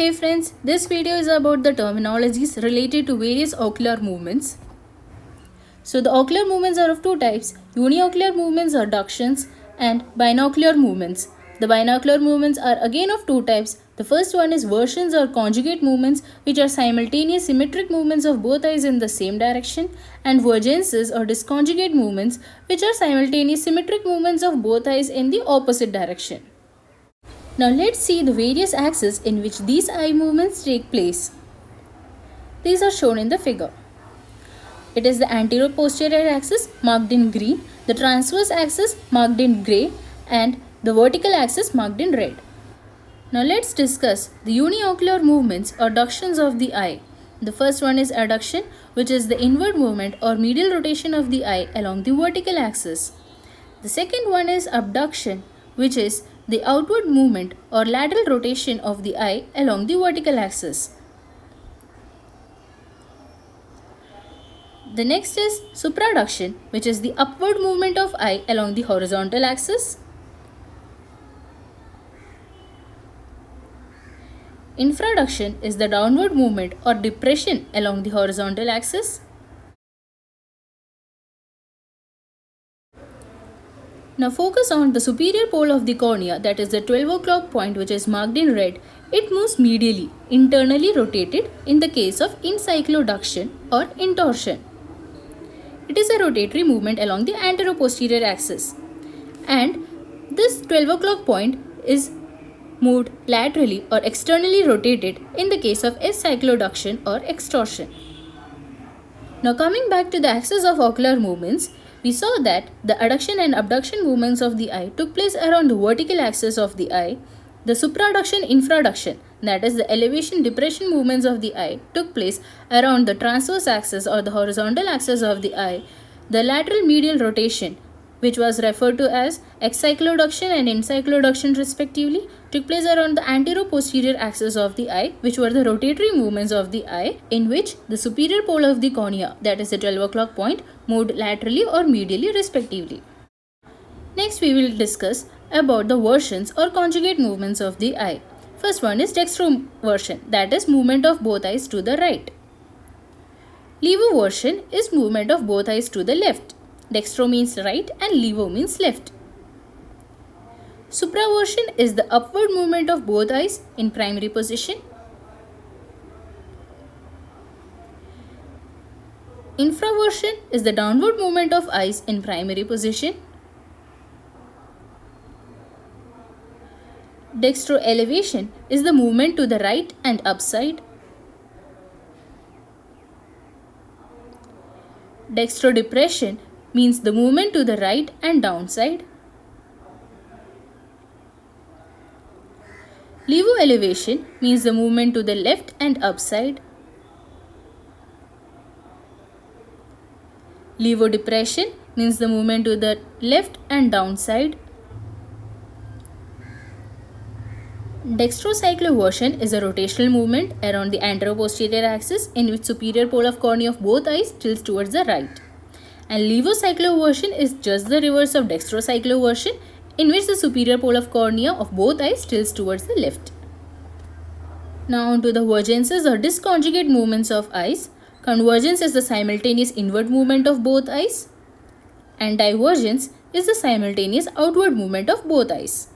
Hey friends, this video is about the terminologies related to various ocular movements. So the ocular movements are of two types, uniocular movements or adductions and binocular movements. The binocular movements are again of two types. The first one is versions or conjugate movements, which are simultaneous symmetric movements of both eyes in the same direction, and vergences or disconjugate movements, which are simultaneous symmetric movements of both eyes in the opposite direction. Now let's see the various axes in which these eye movements take place. These are shown in the figure. It is the anterior-posterior axis marked in green, the transverse axis marked in grey, and the vertical axis marked in red. Now let's discuss the uniocular movements or adductions of the eye. The first one is adduction, which is the inward movement or medial rotation of the eye along the vertical axis. The second one is abduction, which is the outward movement or lateral rotation of the eye along the vertical axis. The next is supraduction, which is the upward movement of eye along the horizontal axis. Infraduction is the downward movement or depression along the horizontal axis. Now focus on the superior pole of the cornea, that is the 12 o'clock point, which is marked in red. It moves medially, internally rotated in the case of encycloduction or intorsion. It is a rotatory movement along the anteroposterior axis. And this 12 o'clock point is moved laterally or externally rotated in the case of acycloduction or extorsion. Now coming back to the axis of ocular movements, we saw that the adduction and abduction movements of the eye took place around the vertical axis of the eye. The supraduction infraduction, that is the elevation depression movements of the eye, took place around the transverse axis or the horizontal axis of the eye. The lateral medial rotation, which was referred to as excycloduction and encycloduction respectively, took place around the anteroposterior axis of the eye, which were the rotatory movements of the eye, in which the superior pole of the cornea, that is the 12 o'clock point, moved laterally or medially respectively. Next we will discuss about the versions or conjugate movements of the eye. First one is dextroversion, that is movement of both eyes to the right. Levoversion is movement of both eyes to the left. Dextro means right and levo means left. Supraversion is the upward movement of both eyes in primary position. Infraversion is the downward movement of eyes in primary position. Dextro elevation is the movement to the right and upside. Dextro depression means the movement to the right and downside. Levo elevation means the movement to the left and upside. Levo depression means the movement to the left and downside. Dextrocycloversion is a rotational movement around the anteroposterior axis in which superior pole of cornea of both eyes tilts towards the right. And levocycloversion is just the reverse of dextrocycloversion, in which the superior pole of cornea of both eyes tilts towards the left. Now on to the vergences or disconjugate movements of eyes. Convergence is the simultaneous inward movement of both eyes, and divergence is the simultaneous outward movement of both eyes.